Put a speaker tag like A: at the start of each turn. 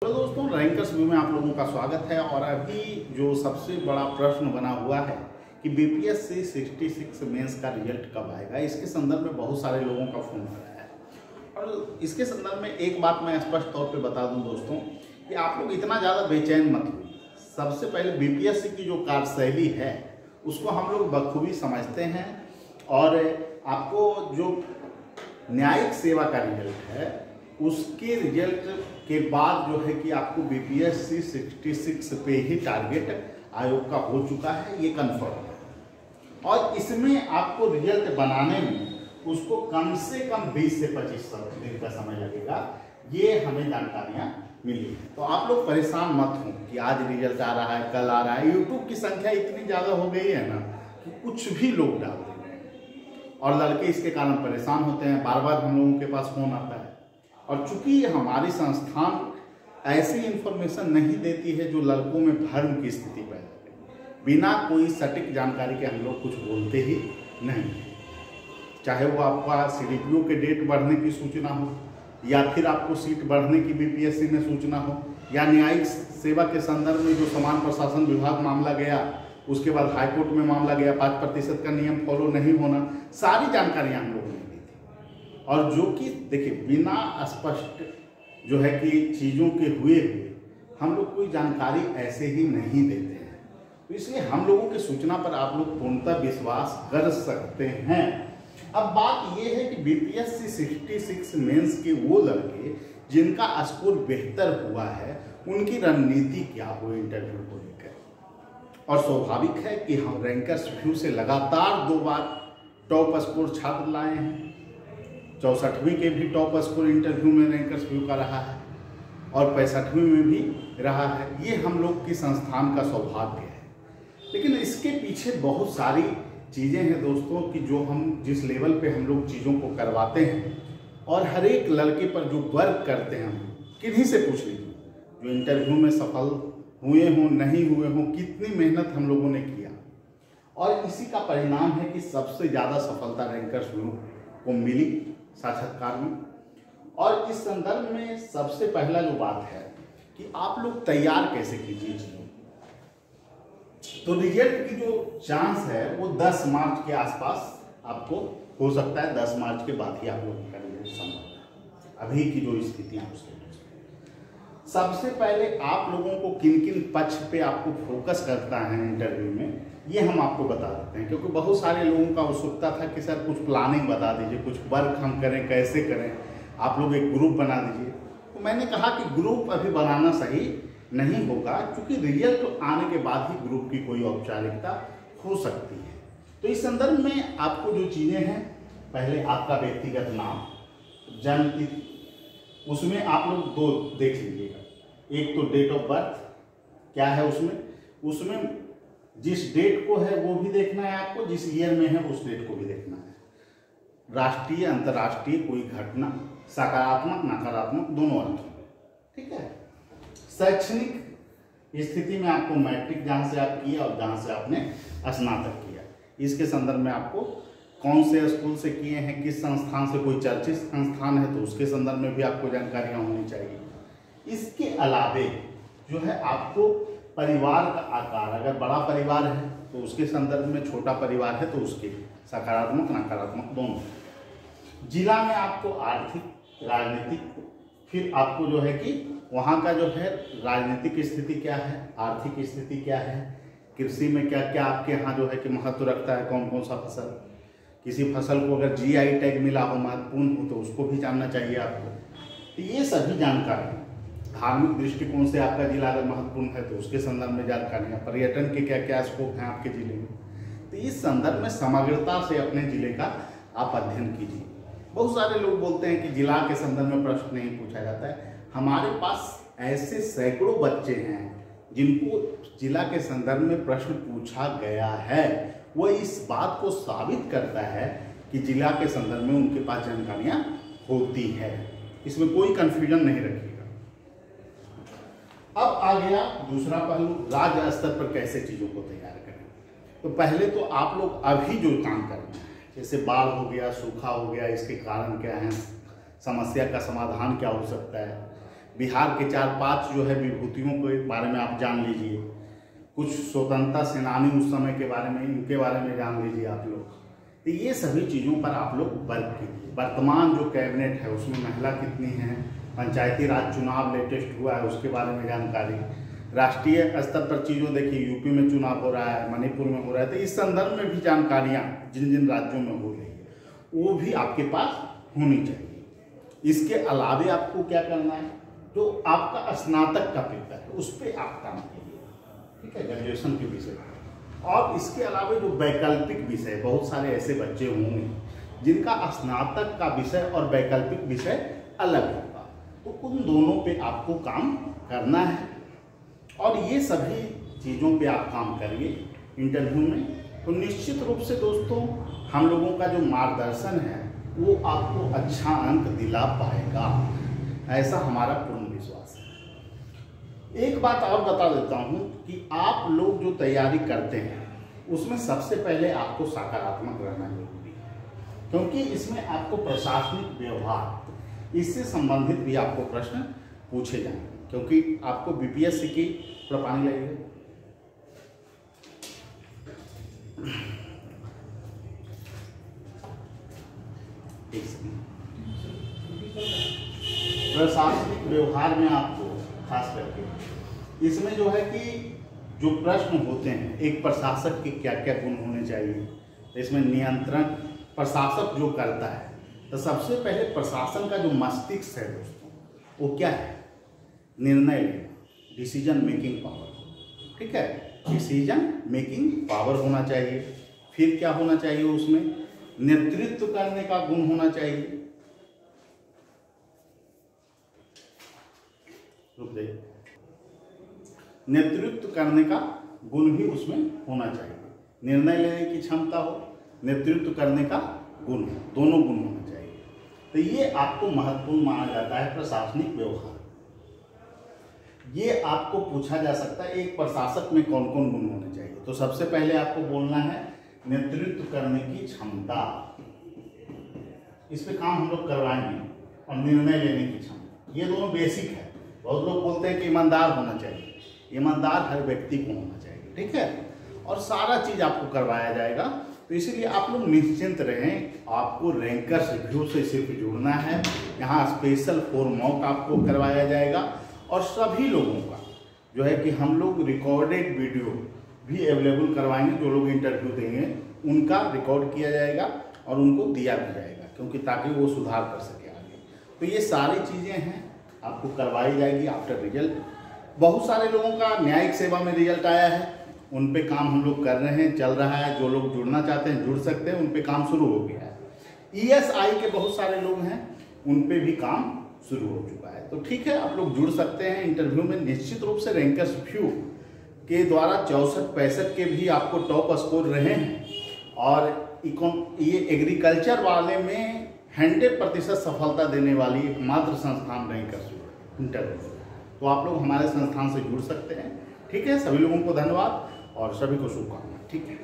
A: Hello दोस्तों, rankers view में आप लोगों का स्वागत है। और अभी जो सबसे बड़ा प्रश्न बना हुआ है कि बीपीएससी 66 मेंस का रिजल्ट कब आएगा, इसके संदर्भ में बहुत सारे लोगों का फोन आ रहा है। और इसके संदर्भ में एक बात मैं स्पष्ट तौर पे बता दूं दोस्तों कि आप लोग इतना ज़्यादा बेचैन मत होइए। सबसे पहले बीपीएससी की जो कार्यशैली है उसको हम लोग बखूबी समझते हैं, और आपको जो न्यायिक सेवा का रिजल्ट है उसके रिजल्ट के बाद जो है कि आपको बीपीएससी 66 पे ही टारगेट आयोग का हो चुका है, ये कन्फर्म है। और इसमें आपको रिजल्ट बनाने में उसको कम से कम 20 से 25 दिन का समय लगेगा, ये हमें जानकारियां मिली है। तो आप लोग परेशान मत हो कि आज रिजल्ट आ रहा है, कल आ रहा है। यूट्यूब की संख्या इतनी ज़्यादा हो गई है ना कि कुछ भी लोग डाल देंगे, और लड़के इसके कारण परेशान होते हैं। बार बार हम लोगों के पास फोन आता है। और चूंकि हमारी संस्थान ऐसी इंफॉर्मेशन नहीं देती है जो लड़कों में भ्रम की स्थिति पैदा करे, बिना कोई सटीक जानकारी के हम लोग कुछ बोलते ही नहीं। चाहे वो आपका सीडीपीओ के डेट बढ़ने की सूचना हो, या फिर आपको सीट बढ़ने की बीपीएससी में सूचना हो, या न्यायिक सेवा के संदर्भ में जो समान प्रशासन विभाग मामला गया, उसके बाद हाईकोर्ट में मामला गया, 5% का नियम फॉलो नहीं होना, सारी जानकारियाँ हम लोगों ने दी थी। और जो कि देखिए, बिना स्पष्ट जो है कि चीज़ों के हुए हम लोग कोई जानकारी ऐसे ही नहीं देते हैं। तो इसलिए हम लोगों की सूचना पर आप लोग पूर्णतः विश्वास कर सकते हैं। अब बात यह है कि बीपीएससी 66 मेंस के वो लड़के जिनका स्कोर बेहतर हुआ है, उनकी रणनीति क्या हो इंटरव्यू को लेकर। और स्वाभाविक है कि हम रैंकर्स व्यू से लगातार 2 बार टॉप स्कोर छात्र लाए हैं। 64वीं के भी टॉप स्कोर इंटरव्यू में रैंकर्स व्यू का रहा है, और 65वीं में भी रहा है। ये हम लोग की संस्थान का सौभाग्य है। लेकिन इसके पीछे बहुत सारी चीज़ें हैं दोस्तों कि जो हम जिस लेवल पे हम लोग चीज़ों को करवाते हैं, और हर एक लड़के पर जो वर्क करते हैं, हम किन्हीं से पूछ लीजिए जो इंटरव्यू में सफल हुए हों नहीं हुए हों, कितनी मेहनत हम लोगों ने किया। और इसी का परिणाम है कि सबसे ज़्यादा सफलता रैंकर्स व्यू को मिली साक्षात्कार में। और इस संदर्भ में सबसे पहला जो बात है कि आप लोग तैयार कैसे कीजिए चीज़ों। तो रिजल्ट की जो चांस है वो 10 मार्च के आसपास आपको हो सकता है। 10 मार्च के बाद ही आप लोगों का रिजल्ट संभव है, अभी की जो स्थितियाँ उसके। सबसे पहले आप लोगों को किन किन पक्ष पे आपको फोकस करता है इंटरव्यू में, ये हम आपको बता देते हैं। क्योंकि बहुत सारे लोगों का उत्सुकता था कि सर कुछ प्लानिंग बता दीजिए, कुछ वर्क हम करें, कैसे करें, आप लोग एक ग्रुप बना दीजिए। तो मैंने कहा कि ग्रुप अभी बनाना सही नहीं होगा, क्योंकि रिजल्ट आने के बाद ही ग्रुप की कोई औपचारिकता हो सकती है। तो इस संदर्भ में आपको जो चीज़ें हैं, पहले आपका व्यक्तिगत नाम, जन्मतिथि, उसमें आप लोग 2 देख लीजिएगा। एक तो डेट ऑफ बर्थ क्या है, उसमें जिस डेट को है वो भी देखना है आपको, जिस ईयर में है उस डेट को भी देखना है। राष्ट्रीय अंतर्राष्ट्रीय कोई घटना, सकारात्मक नकारात्मक दोनों अर्थों में, ठीक है। शैक्षणिक स्थिति में आपको मैट्रिक जहाँ से आप किया और जहाँ से आपने स्नातक किया, इसके संदर्भ में आपको कौन से स्कूल से किए हैं, किस संस्थान से, कोई चर्चित संस्थान है तो उसके संदर्भ में भी आपको जानकारियाँ होनी चाहिए। इसके अलावे जो है आपको परिवार का आकार, अगर बड़ा परिवार है तो उसके संदर्भ में, छोटा परिवार है तो उसके सकारात्मक नकारात्मक दोनों। जिला में आपको आर्थिक, राजनीतिक, फिर आपको जो है कि वहाँ का जो है राजनीतिक स्थिति क्या है, आर्थिक स्थिति क्या है, कृषि में क्या क्या आपके यहाँ जो है कि महत्व रखता है, कौन कौन सा फसल, किसी फसल को अगर जीआई टैग मिला हो, महत्वपूर्ण हो, तो उसको भी जानना चाहिए आपको। तो ये सभी जानकारी, धार्मिक दृष्टिकोण से आपका जिला अगर महत्वपूर्ण है तो उसके संदर्भ में जानकारियाँ, पर्यटन के क्या क्या स्कोप हैं आपके जिले में, तो इस संदर्भ में समग्रता से अपने जिले का आप अध्ययन कीजिए। बहुत सारे लोग बोलते हैं कि जिला के संदर्भ में प्रश्न नहीं पूछा जाता है। हमारे पास ऐसे सैकड़ों बच्चे हैं जिनको जिला के संदर्भ में प्रश्न पूछा गया है। वो इस बात को साबित करता है कि जिला के संदर्भ में उनके पास जानकारियाँ होती है, इसमें कोई कन्फ्यूजन नहीं रखिएगा। अब आ गया दूसरा पहलू, राज्य स्तर पर कैसे चीज़ों को तैयार करें। तो पहले तो आप लोग अभी जो काम करना है, जैसे बाढ़ हो गया, सूखा हो गया, इसके कारण क्या है, समस्या का समाधान क्या हो सकता है, बिहार के 4-5 जो है विभूतियों के बारे में आप जान लीजिए, कुछ स्वतंत्रता सेनानी उस समय के बारे में, इनके बारे में जान लीजिए आप लोग। तो ये सभी चीज़ों पर आप लोग वर्क कीजिए। वर्तमान जो कैबिनेट है उसमें महिला कितनी हैं, पंचायती राज चुनाव लेटेस्ट हुआ है उसके बारे में जानकारी, राष्ट्रीय स्तर पर चीज़ों देखिए, यूपी में चुनाव हो रहा है, मणिपुर में हो रहा है, तो इस संदर्भ में भी जानकारियाँ जिन जिन राज्यों में हो रही है वो भी आपके पास होनी चाहिए। इसके अलावे आपको क्या करना है, जो आपका स्नातक का पेपर है उस पर आप काम कीजिए, ठीक है, ग्रेजुएशन के विषय। और इसके अलावा जो वैकल्पिक विषय, बहुत सारे ऐसे बच्चे होंगे जिनका स्नातक का विषय और वैकल्पिक विषय अलग होगा, तो उन दोनों पे आपको काम करना है। और ये सभी चीज़ों पे आप काम करिए इंटरव्यू में, तो निश्चित रूप से दोस्तों हम लोगों का जो मार्गदर्शन है वो आपको अच्छा अंक दिला पाएगा, ऐसा हमारा पूर्ण विश्वास है। एक बात और बता देता हूँ कि आप लोग जो तैयारी करते हैं उसमें सबसे पहले आपको सकारात्मक रहना जरूरी है, क्योंकि इसमें आपको प्रशासनिक व्यवहार इससे संबंधित भी आपको प्रश्न पूछे जाएंगे, क्योंकि आपको बीपीएससी की पानी लगेगी। प्रशासनिक व्यवहार में आपको खास करके इसमें जो है कि जो प्रश्न होते हैं, एक प्रशासक के क्या क्या गुण होने चाहिए, इसमें नियंत्रण प्रशासक जो करता है, तो सबसे पहले प्रशासन का जो मस्तिष्क है दोस्तों वो क्या है, निर्णय लेना, डिसीजन मेकिंग पावर, ठीक है, डिसीजन मेकिंग पावर होना चाहिए। फिर क्या होना चाहिए, उसमें नेतृत्व करने का गुण होना चाहिए। रुक जाइए, नेतृत्व करने का गुण भी उसमें होना चाहिए, निर्णय लेने की क्षमता हो, नेतृत्व करने का गुण हो, दोनों गुण होना चाहिए। तो ये आपको महत्वपूर्ण माना जाता है प्रशासनिक व्यवहार। ये आपको पूछा जा सकता है एक प्रशासक में कौन कौन गुण होने चाहिए, तो सबसे पहले आपको बोलना है नेतृत्व करने की क्षमता, इस पे काम हम लोग करवाएंगे, और निर्णय लेने की क्षमता, ये दोनों बेसिक है। बहुत लोग बोलते हैं कि ईमानदार होना चाहिए, ईमानदार हर व्यक्ति को होना चाहिए, ठीक है, और सारा चीज आपको करवाया जाएगा। तो इसीलिए आप लोग निश्चिंत रहें, आपको रैंकर्स रिव्यू से सिर्फ जुड़ना है, यहाँ स्पेशल 4 मॉक आपको करवाया जाएगा, और सभी लोगों का जो है कि हम लोग रिकॉर्डेड वीडियो भी अवेलेबल करवाएंगे, जो लोग इंटरव्यू देंगे उनका रिकॉर्ड किया जाएगा और उनको दिया भी जाएगा, क्योंकि ताकि वो सुधार कर सके आगे। तो ये सारी चीज़ें हैं आपको करवाई जाएगी आफ्टर रिजल्ट। बहुत सारे लोगों का न्यायिक सेवा में रिजल्ट आया है, उन पे काम हम लोग कर रहे हैं, चल रहा है। जो लोग जुड़ना चाहते हैं जुड़ सकते हैं, उन पे काम शुरू हो गया है। ESI के बहुत सारे लोग हैं, उन पे भी काम शुरू हो चुका है। तो ठीक है, आप लोग जुड़ सकते हैं इंटरव्यू में। निश्चित रूप से रैंकर्स रिव्यू के द्वारा 64-65 के भी आपको टॉप स्कोर रहे हैं, और ये एग्रीकल्चर वाले में 100% सफलता देने वाली एकमात्र संस्थान रैंकर्स इंटरव्यू। तो आप लोग हमारे संस्थान से जुड़ सकते हैं, ठीक है। सभी लोगों को धन्यवाद और सभी को शुभकामनाएं, ठीक है।